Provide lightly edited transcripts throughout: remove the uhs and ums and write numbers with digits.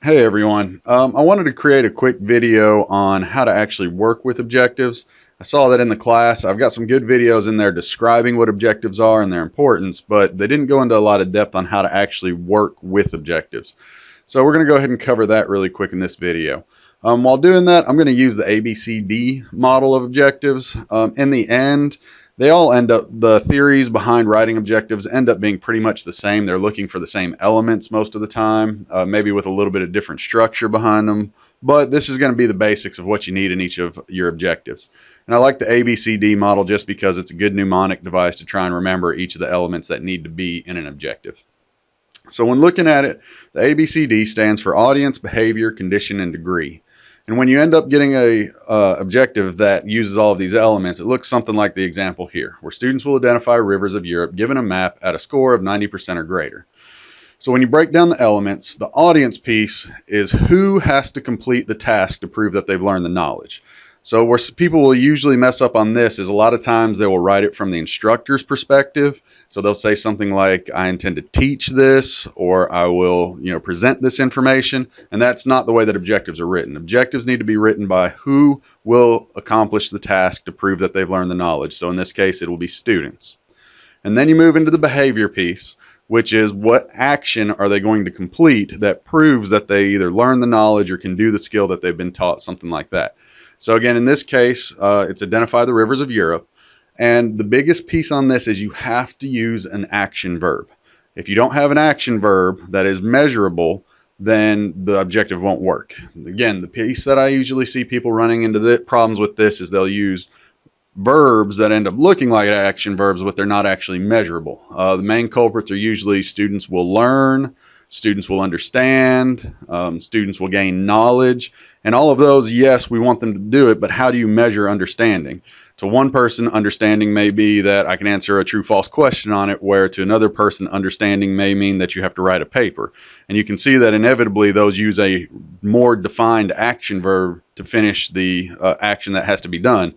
Hey everyone, I wanted to create a quick video on how to actually work with objectives. I saw that in the class. I've got some good videos in there describing what objectives are and their importance, but they didn't go into a lot of depth on how to actually work with objectives. So we're going to go ahead and cover that really quick in this video. While doing that, I'm going to use the ABCD model of objectives. In the end, they all end up, the theories behind writing objectives end up being pretty much the same. They're looking for the same elements most of the time, maybe with a little bit of different structure behind them. But this is going to be the basics of what you need in each of your objectives. And I like the ABCD model just because it's a good mnemonic device to try and remember each of the elements that need to be in an objective. So when looking at it, the ABCD stands for audience, behavior, condition, and degree. And when you end up getting a objective that uses all of these elements, it looks something like the example here, where students will identify rivers of Europe given a map at a score of 90% or greater. So when you break down the elements, the audience piece is who has to complete the task to prove that they've learned the knowledge. So where people will usually mess up on this is a lot of times they will write it from the instructor's perspective. So they'll say something like, I intend to teach this, or I will, present this information. And that's not the way that objectives are written. Objectives need to be written by who will accomplish the task to prove that they've learned the knowledge. So in this case, it will be students. And then you move into the behavior piece, which is what action are they going to complete that proves that they either learn the knowledge or can do the skill that they've been taught, something like that. So again, in this case, it's identify the rivers of Europe. And the biggest piece on this is you have to use an action verb. If you don't have an action verb that is measurable, then the objective won't work. Again, the piece that I usually see people running into the problems with this is they'll use verbs that end up looking like action verbs, but they're not actually measurable. The main culprits are usually students will learn, students will understand, students will gain knowledge, and all of those, yes, we want them to do it, but how do you measure understanding? To one person, understanding may be that I can answer a true-false question on it, where to another person, understanding may mean that you have to write a paper. And you can see that inevitably those use a more defined action verb to finish the action that has to be done.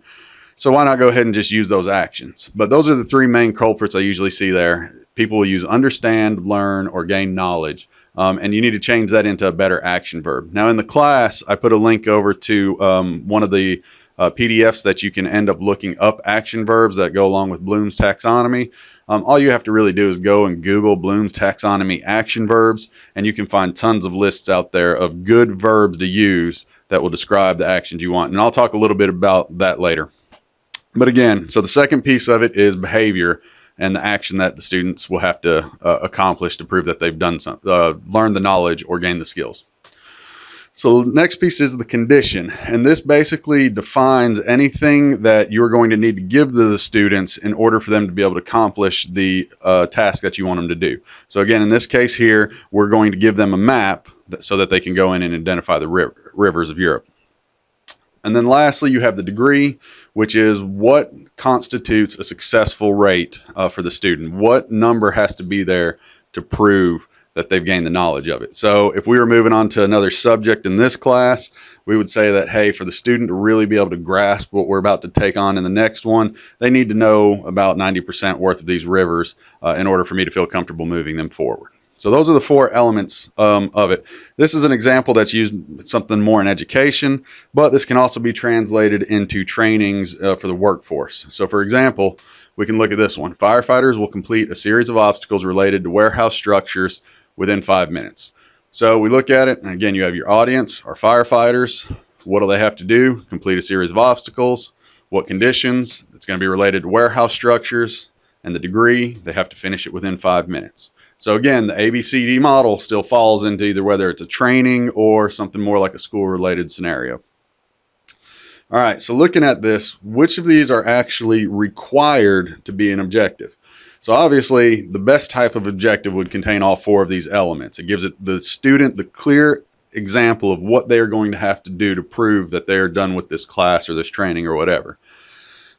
So why not go ahead and just use those actions? But those are the three main culprits I usually see there. People will use understand, learn, or gain knowledge. And you need to change that into a better action verb. Now in the class, I put a link over to one of the PDFs that you can end up looking up action verbs that go along with Bloom's taxonomy. All you have to really do is go and Google Bloom's taxonomy action verbs, and you can find tons of lists out there of good verbs to use that will describe the actions you want. And I'll talk a little bit about that later. But again, so the second piece of it is behavior and the action that the students will have to accomplish to prove that they've done something, learned the knowledge or gained the skills. So the next piece is the condition, and this basically defines anything that you're going to need to give to the students in order for them to be able to accomplish the task that you want them to do. So again, in this case here, we're going to give them a map so that they can go in and identify the rivers of Europe. And then lastly, you have the degree, which is what constitutes a successful rate for the student. What number has to be there to prove that they've gained the knowledge of it. So if we were moving on to another subject in this class, we would say that, hey, for the student to really be able to grasp what we're about to take on in the next one, they need to know about 90% worth of these rivers in order for me to feel comfortable moving them forward. So those are the four elements of it. This is an example that's used something more in education, but this can also be translated into trainings for the workforce. So for example, we can look at this one. Firefighters will complete a series of obstacles related to warehouse structures within 5 minutes. So we look at it, and again, you have your audience, our firefighters. What do they have to do? Complete a series of obstacles. What conditions? It's going to be related to warehouse structures, and the degree, they have to finish it within 5 minutes. So again, the ABCD model still falls into either whether it's a training or something more like a school-related scenario. All right, so looking at this, which of these are actually required to be an objective? So obviously, the best type of objective would contain all four of these elements. It gives the student the clear example of what they are going to have to do to prove that they are done with this class or this training or whatever.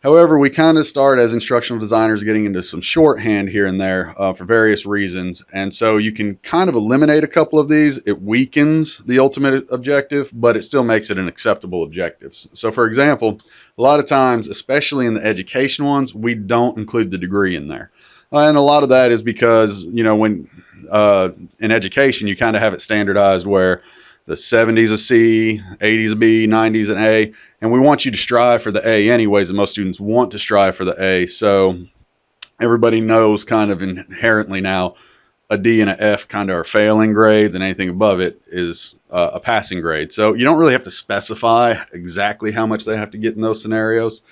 However, we kind of start as instructional designers getting into some shorthand here and there for various reasons. And so you can kind of eliminate a couple of these. It weakens the ultimate objective, but it still makes it an acceptable objective. So for example, a lot of times, especially in the education ones, we don't include the degree in there. And a lot of that is because, when in education, you kind of have it standardized where the 70s a C, 80s a B, 90s an A, and we want you to strive for the A anyways, and most students want to strive for the A. So everybody knows kind of inherently now a D and a F kind of are failing grades, and anything above it is a passing grade. So you don't really have to specify exactly how much they have to get in those scenarios.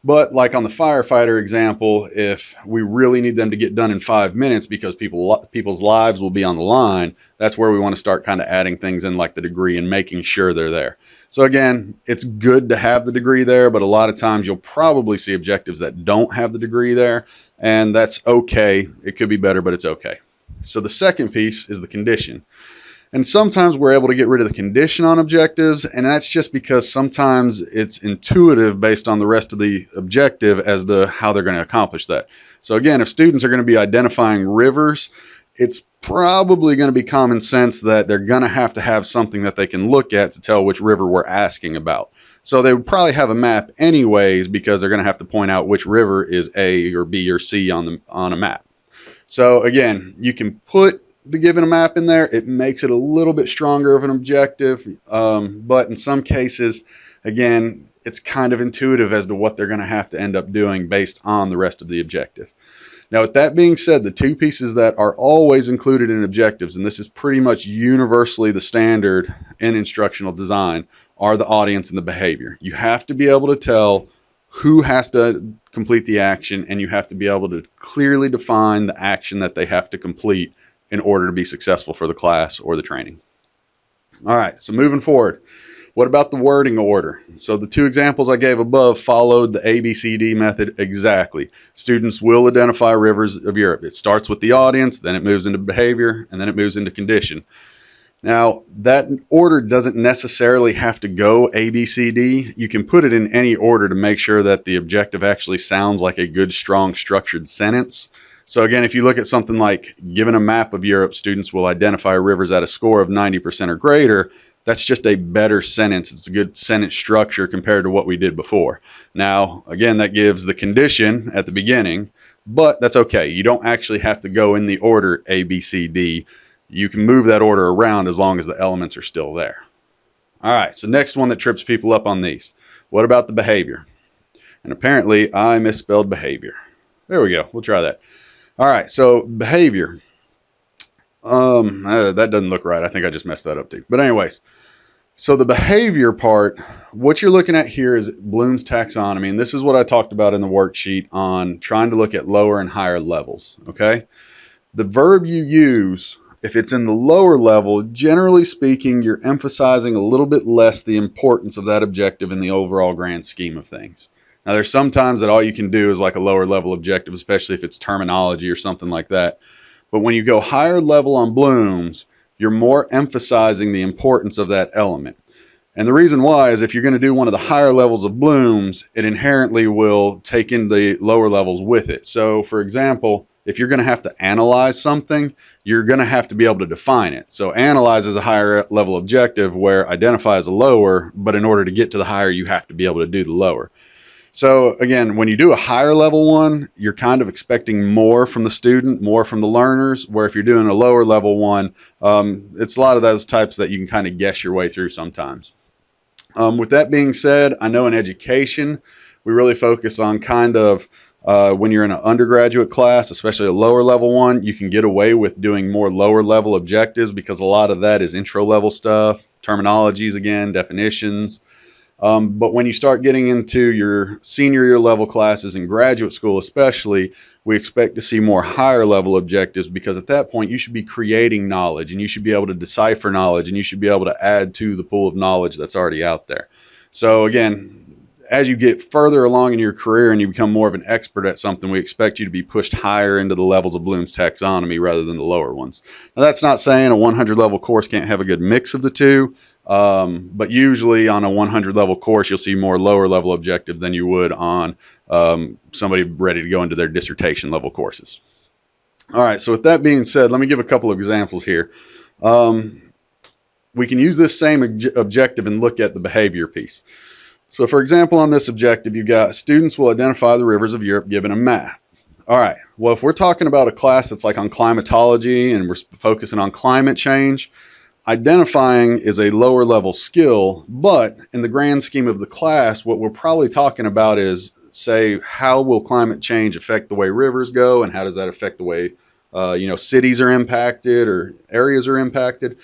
But like on the firefighter example, if we really need them to get done in 5 minutes because people's lives will be on the line, that's where we want to start kind of adding things in like the degree and making sure they're there. So again, it's good to have the degree there, but a lot of times you'll probably see objectives that don't have the degree there, and that's okay. It could be better, but it's okay. So the second piece is the condition. And sometimes we're able to get rid of the condition on objectives, and that's just because sometimes it's intuitive based on the rest of the objective as to how they're going to accomplish that. So again, if students are going to be identifying rivers, it's probably going to be common sense that they're going to have something that they can look at to tell which river we're asking about. So they would probably have a map anyways, because they're going to have to point out which river is A or B or C on a map. So again, you can put the given a map in there. It makes it a little bit stronger of an objective, but in some cases, again, it's kind of intuitive as to what they're going to have to end up doing based on the rest of the objective. Now, with that being said, the two pieces that are always included in objectives, and this is pretty much universally the standard in instructional design, are the audience and the behavior. You have to be able to tell who has to complete the action, and you have to be able to clearly define the action that they have to complete in order to be successful for the class or the training. All right, so moving forward, what about the wording order? So the two examples I gave above followed the ABCD method exactly. Students will identify rivers of Europe. It starts with the audience, then it moves into behavior, and then it moves into condition. Now, that order doesn't necessarily have to go ABCD. You can put it in any order to make sure that the objective actually sounds like a good, strong, structured sentence. So again, if you look at something like, given a map of Europe, students will identify rivers at a score of 90% or greater, that's just a better sentence. It's a good sentence structure compared to what we did before. Now, again, that gives the condition at the beginning, but that's okay. You don't actually have to go in the order A, B, C, D. You can move that order around as long as the elements are still there. All right, so next one that trips people up on these. What about the behavior? And apparently I misspelled behavior. There we go. We'll try that. All right, so behavior. That doesn't look right. I think I just messed that up too. But anyways, so the behavior part, what you're looking at here is Bloom's taxonomy, and this is what I talked about in the worksheet on trying to look at lower and higher levels, okay? The verb you use, if it's in the lower level, generally speaking, you're emphasizing a little bit less the importance of that objective in the overall grand scheme of things. Now, there's sometimes that all you can do is like a lower level objective, especially if it's terminology or something like that. But when you go higher level on Bloom's, you're more emphasizing the importance of that element. And the reason why is if you're going to do one of the higher levels of Bloom's, it inherently will take in the lower levels with it. So, for example, if you're going to have to analyze something, you're going to have to be able to define it. So analyze is a higher level objective where identify is a lower, but in order to get to the higher, you have to be able to do the lower. So again, when you do a higher level one, you're kind of expecting more from the student, more from the learners, where if you're doing a lower level one, it's a lot of those types that you can kind of guess your way through sometimes. With that being said, I know in education, we really focus on kind of when you're in an undergraduate class, especially a lower level one, you can get away with doing more lower level objectives because a lot of that is intro level stuff, terminologies again, definitions. But when you start getting into your senior year level classes in graduate school especially, we expect to see more higher level objectives because at that point you should be creating knowledge and you should be able to decipher knowledge and you should be able to add to the pool of knowledge that's already out there. So again, as you get further along in your career and you become more of an expert at something, we expect you to be pushed higher into the levels of Bloom's taxonomy rather than the lower ones. Now, that's not saying a 100 level course can't have a good mix of the two, but usually on a 100 level course, you'll see more lower level objectives than you would on somebody ready to go into their dissertation level courses. All right, so with that being said, let me give a couple of examples here. We can use this same objective and look at the behavior piece. So for example, on this objective, you've got students will identify the rivers of Europe given a map. All right, well, if we're talking about a class that's like on climatology and we're focusing on climate change, identifying is a lower level skill, but in the grand scheme of the class, what we're probably talking about is, say, how will climate change affect the way rivers go, and how does that affect the way cities are impacted or areas are impacted.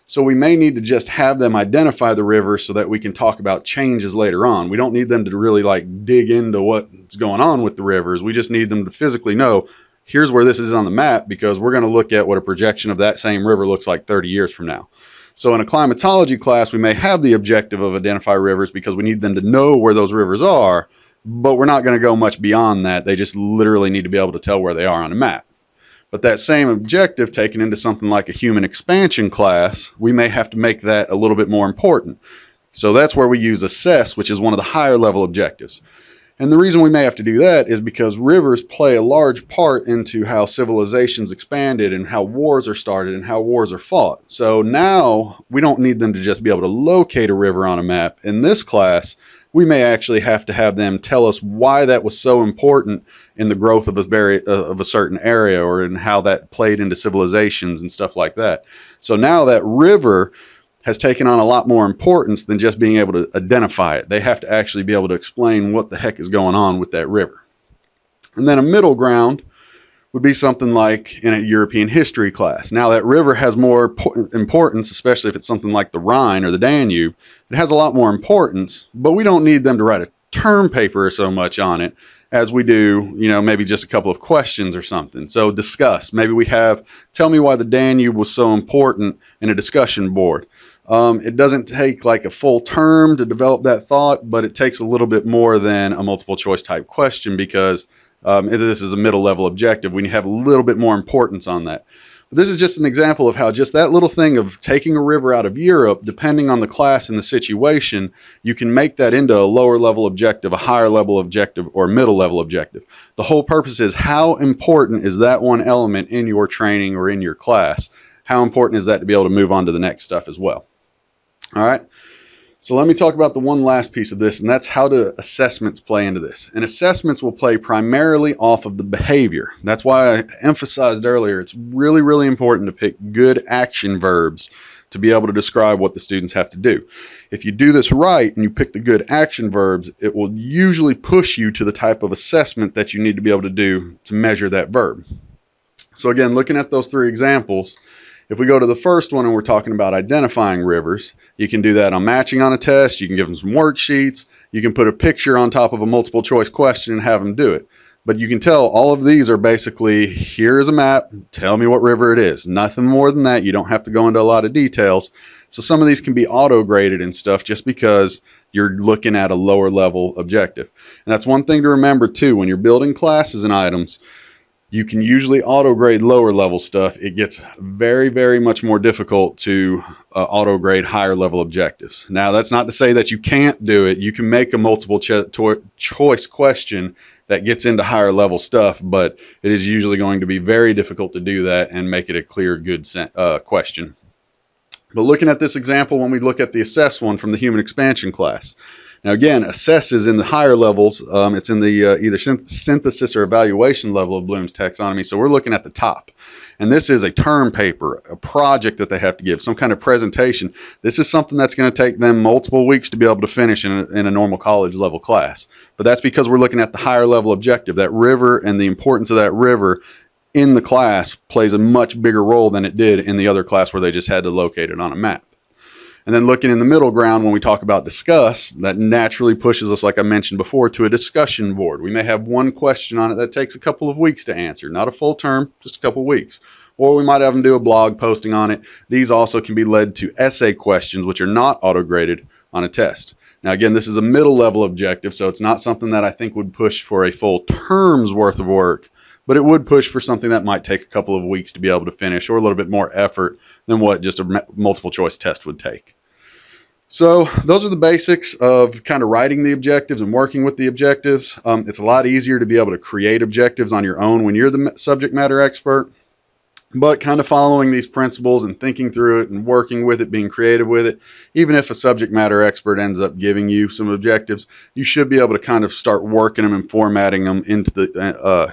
So we may need to just have them identify the river so that we can talk about changes later on. We don't need them to really like dig into what's going on with the rivers. We just need them to physically know, here's where this is on the map, because we're going to look at what a projection of that same river looks like 30 years from now. So in a climatology class, we may have the objective of identify rivers because we need them to know where those rivers are, but we're not going to go much beyond that. They just literally need to be able to tell where they are on a map. But that same objective taken into something like a human expansion class, we may have to make that a little bit more important. So that's where we use assess, which is one of the higher level objectives. And the reason we may have to do that is because rivers play a large part into how civilizations expanded and how wars are started and how wars are fought. So now we don't need them to just be able to locate a river on a map. In this class, we may actually have to have them tell us why that was so important in the growth of a certain area, or in how that played into civilizations and stuff like that. So now that river has taken on a lot more importance than just being able to identify it. They have to actually be able to explain what the heck is going on with that river. And then a middle ground would be something like in a European history class. Now that river has more importance, especially if it's something like the Rhine or the Danube. It has a lot more importance, but we don't need them to write a term paper so much on it as we do, maybe just a couple of questions or something. So discuss. Maybe we have, tell me why the Danube was so important in a discussion board. It doesn't take like a full term to develop that thought, but it takes a little bit more than a multiple choice type question, because this is a middle level objective. We have a little bit more importance on that. But this is just an example of how just that little thing of taking a river out of Europe, depending on the class and the situation, you can make that into a lower level objective, a higher level objective, or a middle level objective. The whole purpose is, how important is that one element in your training or in your class? How important is that to be able to move on to the next stuff as well? All right. So let me talk about the one last piece of this, and that's how do assessments play into this. And assessments will play primarily off of the behavior. That's why I emphasized earlier, it's really, really important to pick good action verbs to be able to describe what the students have to do. If you do this right and you pick the good action verbs, it will usually push you to the type of assessment that you need to be able to do to measure that verb. So again, looking at those three examples, if we go to the first one and we're talking about identifying rivers, you can do that on matching on a test. You can give them some worksheets. You can put a picture on top of a multiple choice question and have them do it. But you can tell all of these are basically, here's a map, tell me what river it is. Nothing more than that. You don't have to go into a lot of details. So some of these can be auto-graded and stuff just because you're looking at a lower level objective. And that's one thing to remember too, when you're building classes and items, you can usually auto-grade lower level stuff. It gets very, very much more difficult to auto-grade higher level objectives. Now, that's not to say that you can't do it. You can make a multiple choice question that gets into higher level stuff, but it is usually going to be very difficult to do that and make it a clear, good question. But looking at this example, when we look at the assess one from the human expansion class, now again, assess is in the higher levels. It's in the either synthesis or evaluation level of Bloom's taxonomy. So we're looking at the top. And this is a term paper, a project that they have to give, some kind of presentation. This is something that's going to take them multiple weeks to be able to finish in a normal college level class. But that's because we're looking at the higher level objective. That river and the importance of that river in the class plays a much bigger role than it did in the other class where they just had to locate it on a map. And then looking in the middle ground, when we talk about discuss, that naturally pushes us, like I mentioned before, to a discussion board. We may have one question on it that takes a couple of weeks to answer, not a full term, just a couple of weeks. Or we might have them do a blog posting on it. These also can be led to essay questions, which are not auto-graded on a test. Now, again, this is a middle level objective, so it's not something that I think would push for a full term's worth of work, but it would push for something that might take a couple of weeks to be able to finish, or a little bit more effort than what just a multiple choice test would take. So those are the basics of kind of writing the objectives and working with the objectives. It's a lot easier to be able to create objectives on your own when you're the subject matter expert. But kind of following these principles and thinking through it and working with it, being creative with it, even if a subject matter expert ends up giving you some objectives, you should be able to kind of start working them and formatting them into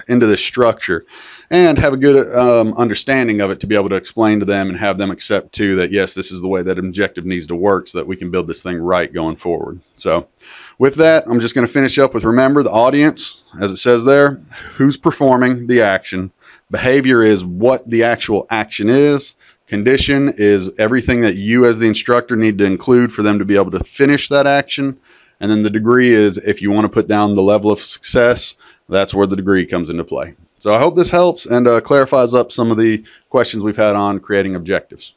this structure, and have a good understanding of it to be able to explain to them and have them accept too that yes, this is the way that objective needs to work so that we can build this thing right going forward. So with that, I'm just going to finish up with, remember the audience, as it says there, who's performing the action. Behavior is what the actual action is. Condition is everything that you as the instructor need to include for them to be able to finish that action. And then the degree is, if you want to put down the level of success, that's where the degree comes into play. So I hope this helps and clarifies up some of the questions we've had on creating objectives.